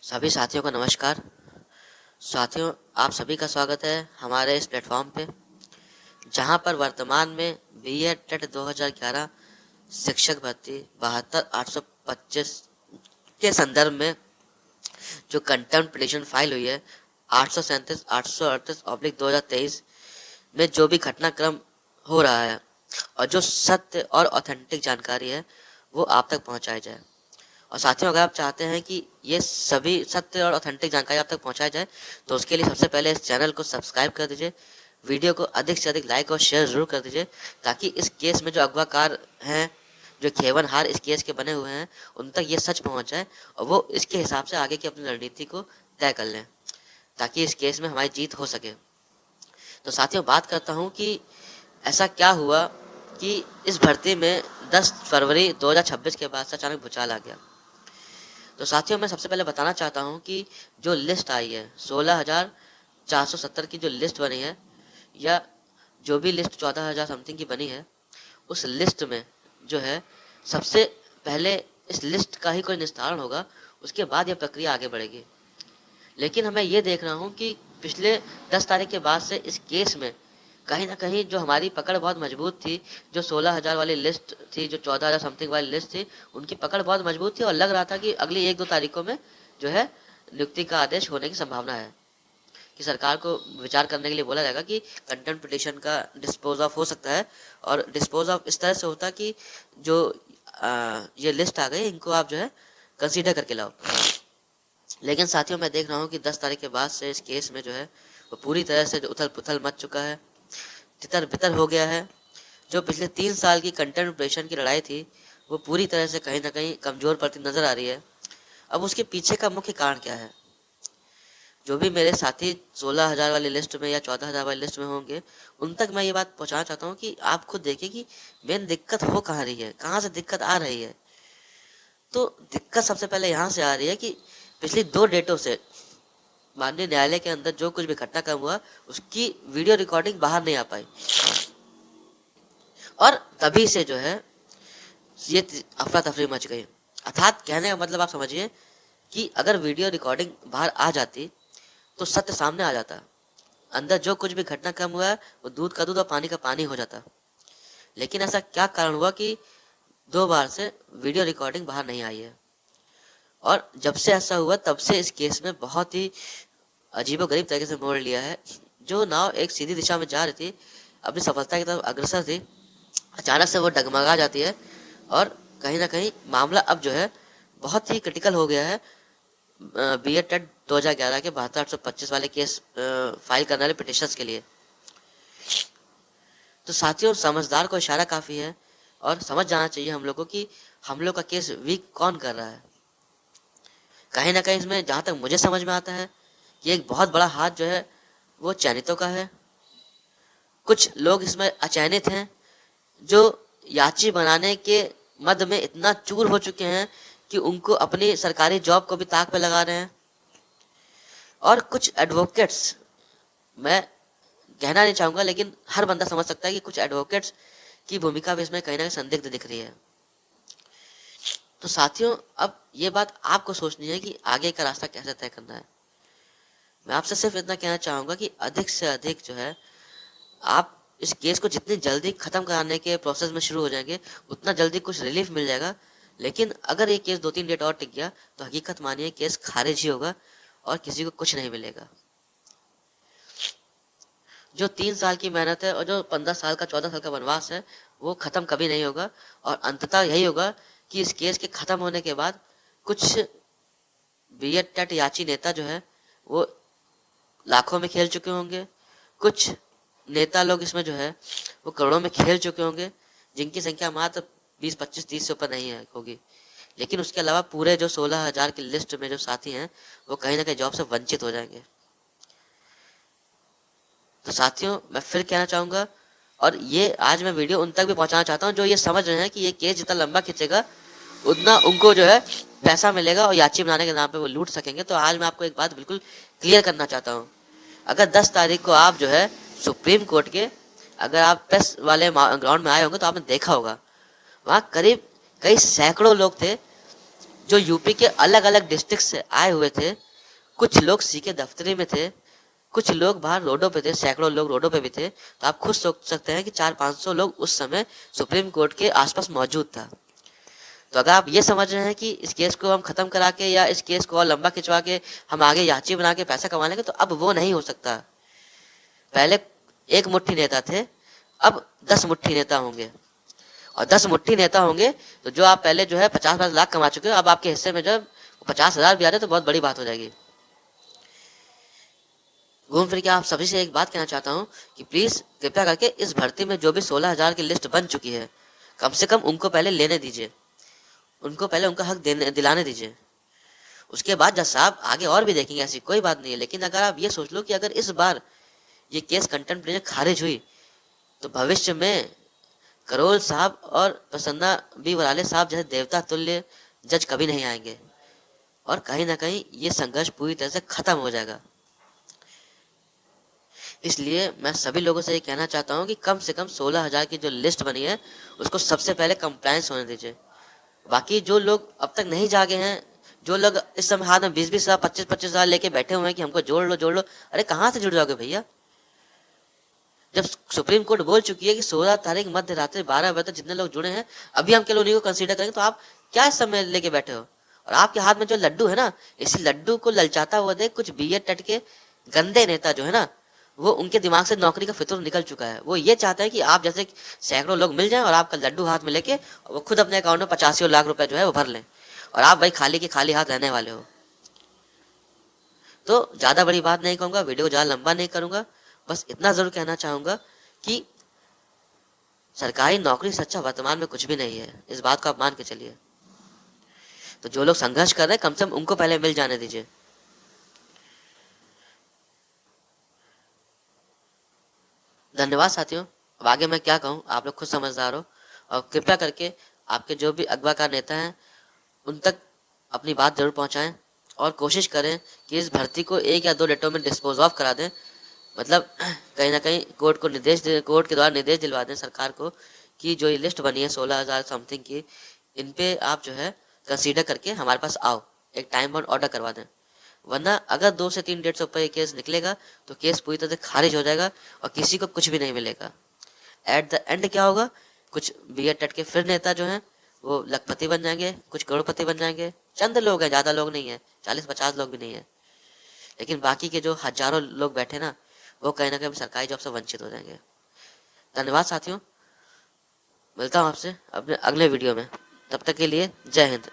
सभी साथियों को नमस्कार। साथियों, आप सभी का स्वागत है हमारे इस प्लेटफॉर्म पे, जहां पर वर्तमान में बीएड टेट 2011 शिक्षक भर्ती 72,825 के संदर्भ में जो कंटेम्प्ट पिटीशन फाइल हुई है 837/838/2023 में जो भी घटनाक्रम हो रहा है और जो सत्य और ऑथेंटिक जानकारी है वो आप तक पहुंचाई जाए। और साथियों, अगर आप चाहते हैं कि ये सभी सत्य और ऑथेंटिक जानकारी आप तक पहुंचाई जाए तो उसके लिए सबसे पहले इस चैनल को सब्सक्राइब कर दीजिए, वीडियो को अधिक से अधिक लाइक और शेयर जरूर कर दीजिए, ताकि इस केस में जो अगवाकार हैं, जो खेवनहार इस केस के बने हुए हैं, उन तक ये सच पहुंच जाए और वो इसके हिसाब से आगे की अपनी रणनीति को तय कर लें, ताकि इस केस में हमारी जीत हो सके। तो साथियों, बात करता हूँ कि ऐसा क्या हुआ कि इस भर्ती में 10 फरवरी 2026 के बाद से अचानक भूचाल आ गया। तो साथियों, मैं सबसे पहले बताना चाहता हूँ कि जो लिस्ट आई है 16,470 की जो लिस्ट बनी है, या जो भी लिस्ट 14,000 समथिंग की बनी है, उस लिस्ट में जो है सबसे पहले इस लिस्ट का ही कोई निस्तारण होगा, उसके बाद यह प्रक्रिया आगे बढ़ेगी। लेकिन हमें ये देख रहा हूँ कि पिछले 10 तारीख के बाद से इस केस में कहीं ना कहीं जो हमारी पकड़ बहुत मजबूत थी, जो 16,000 वाली लिस्ट थी, जो 14,000 समथिंग वाली लिस्ट थी, उनकी पकड़ बहुत मजबूत थी और लग रहा था कि अगली 1-2 तारीखों में जो है नियुक्ति का आदेश होने की संभावना है, कि सरकार को विचार करने के लिए बोला जाएगा कि कंटेम्प्ट पिटीशन का डिस्पोज ऑफ हो सकता है। और डिस्पोज ऑफ इस तरह से होता कि जो ये लिस्ट आ गई, इनको आप जो है कंसीडर करके लाओ। लेकिन साथियों, मैं देख रहा हूँ कि 10 तारीख के बाद से इस केस में जो है वो पूरी तरह से उथल पुथल मच चुका है, तितर बितर हो गया है। जो पिछले 3 साल की कंटेम्प्ट पिटीशन की लड़ाई थी वो पूरी तरह से कहीं ना कहीं कमजोर पड़ती नजर आ रही है। अब उसके पीछे का मुख्य कारण क्या है? जो भी मेरे साथी 16,000 वाली लिस्ट में या 14,000 वाली लिस्ट में होंगे, उन तक मैं ये बात पहुंचाना चाहता हूँ कि आप खुद देखिए कि मेन दिक्कत हो कहाँ रही है, कहाँ से दिक्कत आ रही है। तो दिक्कत सबसे पहले यहाँ से आ रही है कि पिछली 2 डेटों से माननीय न्यायालय के अंदर जो कुछ भी घटनाक्रम हुआ उसकी वीडियो रिकॉर्डिंग बाहर नहीं आ पाई, और तभी से जो है ये अफरा तफरी मच गई। अर्थात कहने का मतलब आप समझिए कि अगर वीडियो रिकॉर्डिंग बाहर आ जाती तो सत्य सामने आ जाता, अंदर जो कुछ भी घटनाक्रम हुआ है वो दूध का दूध और पानी का पानी हो जाता। लेकिन ऐसा क्या कारण हुआ कि 2 बार से वीडियो रिकॉर्डिंग बाहर नहीं आई है? और जब से ऐसा हुआ तब से इस केस में बहुत ही अजीबोगरीब तरीके से मोड़ लिया है। जो नाव एक सीधी दिशा में जा रही थी, अपनी सफलता की तरफ अग्रसर थी, अचानक से वो डगमगा जाती है और कहीं ना कहीं मामला अब जो है बहुत ही क्रिटिकल हो गया है। बीएड टेट 2011 के 72,825 वाले केस फाइल करने वाले पिटिशनर्स के लिए। तो साथियों, समझदार को इशारा काफी है और समझ जाना चाहिए हम लोग को कि हम लोग का केस वीक कौन कर रहा है। कहीं ना कहीं इसमें जहां तक मुझे समझ में आता है कि एक बहुत बड़ा हाथ जो है वो चयनितों का है। कुछ लोग इसमें अचयनित हैं जो याची बनाने के मद में इतना चूर हो चुके हैं कि उनको अपनी सरकारी जॉब को भी ताक पे लगा रहे हैं। और कुछ एडवोकेट्स, मैं कहना नहीं चाहूंगा लेकिन हर बंदा समझ सकता है कि कुछ एडवोकेट्स की भूमिका भी इसमें कहीं ना कहीं संदिग्ध दिख रही है। तो साथियों, अब ये बात आपको सोचनी है कि आगे का रास्ता कैसे तय करना है। मैं आपसे सिर्फ इतना कहना चाहूंगा कि अधिक से अधिक जो है आप इस केस को जितनी जल्दी खत्म कराने के प्रोसेस में शुरू हो जाएंगे, उतना जल्दी कुछ रिलीफ मिल जाएगा। लेकिन अगर ये केस 2-3 डेट और टिक गया तो हकीकत मानिए केस खारिज ही होगा और किसी को कुछ नहीं मिलेगा। जो 3 साल की मेहनत है और जो 15 साल का 14 साल का वनवास है वो खत्म कभी नहीं होगा। और अंततः यही होगा कि इस केस के खत्म होने के बाद कुछ बीएड टेट याची नेता जो है वो लाखों में खेल चुके होंगे, कुछ नेता लोग इसमें जो है वो करोड़ों में खेल चुके होंगे, जिनकी संख्या मात्र 20, 25, 30 से ऊपर नहीं है होगी। लेकिन उसके अलावा पूरे जो 16,000 की लिस्ट में जो साथी हैं वो कहीं ना कहीं जॉब से वंचित हो जाएंगे। तो साथियों, मैं फिर कहना चाहूंगा, और ये आज मैं वीडियो उन तक भी पहुंचाना चाहता हूं जो ये समझ रहे हैं कि ये केस जितना लंबा खींचेगा उतना उनको जो है पैसा मिलेगा और याची बनाने के नाम पे वो लूट सकेंगे। तो आज मैं आपको एक बात बिल्कुल क्लियर करना चाहता हूँ। अगर 10 तारीख को आप जो है सुप्रीम कोर्ट के, अगर आप प्रेस वाले ग्राउंड में आए होंगे तो आपने देखा होगा वहाँ करीब कई सैकड़ों लोग थे जो यूपी के अलग अलग डिस्ट्रिक्ट से आए हुए थे। कुछ लोग सीके दफ्तरी में थे, कुछ लोग बाहर रोडों पे थे, सैकड़ों लोग रोडों पे भी थे। तो आप खुद सोच सकते हैं कि 400-500 लोग उस समय सुप्रीम कोर्ट के आसपास मौजूद था। तो अगर आप ये समझ रहे हैं कि इस केस को हम खत्म करा के या इस केस को और लंबा खिंचवा के हम आगे याची बना के पैसा कमा लेंगे, तो अब वो नहीं हो सकता। पहले एक मुट्ठी नेता थे, अब 10 मुट्ठी नेता होंगे, और 10 मुट्ठी नेता होंगे तो जो आप पहले जो है 50-50 लाख कमा चुके हो, अब आपके हिस्से में जब 50,000 भी आ रहे तो बहुत बड़ी बात हो जाएगी। घूम फिर के आप सभी से एक बात कहना चाहता हूँ कि प्लीज कृपया करके इस भर्ती में जो भी 16,000 की लिस्ट बन चुकी है, कम से कम उनको पहले लेने दीजिए, उनको पहले उनका हक देने दिलाने दीजिए। उसके बाद जज साहब आगे और भी देखेंगे, ऐसी कोई बात नहीं है। लेकिन अगर आप ये सोच लो कि अगर इस बार ये केस कंटेम्प्ट खारिज हुई तो भविष्य में करोल साहब और प्रसन्ना बी वराले साहब जैसे देवता तुल्य जज कभी नहीं आएंगे, और कहीं ना कहीं ये संघर्ष पूरी तरह से खत्म हो जाएगा। इसलिए मैं सभी लोगों से ये कहना चाहता हूँ कि कम से कम 16,000 की जो लिस्ट बनी है उसको सबसे पहले कंप्लायंस होने दीजिए। बाकी जो लोग अब तक नहीं जागे हैं, जो लोग इस समय हाथ में 20-20,000 25-25,000 लेके बैठे हुए हैं कि हमको जोड़ लो, अरे कहाँ से जुड़ जाओगे भैया? जब सुप्रीम कोर्ट बोल चुकी है कि 16 तारीख मध्य रात्रि 12 बजे तक जितने लोग जुड़े हैं अभी हम केवल उन्हीं को कंसीडर करेंगे, तो आप क्या इस समय लेके बैठे हो? और आपके हाथ में जो लड्डू है ना, इसी लड्डू को ललचाता हुआ देख कुछ बीए टट के गंदे नेता जो है ना, वो उनके दिमाग से नौकरी का फितूर निकल चुका है। वो ये चाहते हैं कि आप जैसे सैकड़ों लोग मिल जाएं और आपका लड्डू हाथ में लेके वो खुद अपने अकाउंट में 85 लाख रुपए जो है वो भर लें, और आप भाई खाली के खाली हाथ रहने वाले हो। तो ज्यादा बड़ी बात नहीं कहूंगा, वीडियो ज्यादा लंबा नहीं करूंगा, बस इतना जरूर कहना चाहूंगा कि सरकारी नौकरी से अच्छा वर्तमान में कुछ भी नहीं है, इस बात को आप मान के चलिए। तो जो लोग संघर्ष कर रहे हैं कम से कम उनको पहले मिल जाने दीजिए। धन्यवाद साथियों। अब आगे मैं क्या कहूँ, आप लोग खुद समझदार हो, और कृपया करके आपके जो भी अगवाकार नेता हैं उन तक अपनी बात जरूर पहुंचाएं, और कोशिश करें कि इस भर्ती को 1 या 2 डेटों में डिस्पोज ऑफ करा दें। मतलब कहीं ना कहीं कोर्ट के द्वारा निर्देश दिलवा दें सरकार को कि जो ये लिस्ट बनी है 16,000 समथिंग की, इन पे आप जो है कंसीडर करके हमारे पास आओ, एक टाइम बाउंड ऑर्डर करवा दें। वरना अगर 2 से 3 डेट से ऊपर ये केस निकलेगा तो केस पूरी तरह से खारिज हो जाएगा और किसी को कुछ भी नहीं मिलेगा। एट द एंड क्या होगा, कुछ बी एड टेट के फिर नेता जो हैं वो लखपति बन जाएंगे, कुछ करोड़पति बन जाएंगे। चंद लोग हैं, ज्यादा लोग नहीं है, 40-50 लोग भी नहीं है। लेकिन बाकी के जो हजारों लोग बैठे ना, वो कहीं ना कहीं सरकारी जॉब से वंचित हो जाएंगे। धन्यवाद साथियों, मिलता हूँ आपसे अपने अगले वीडियो में। तब तक के लिए जय हिंद।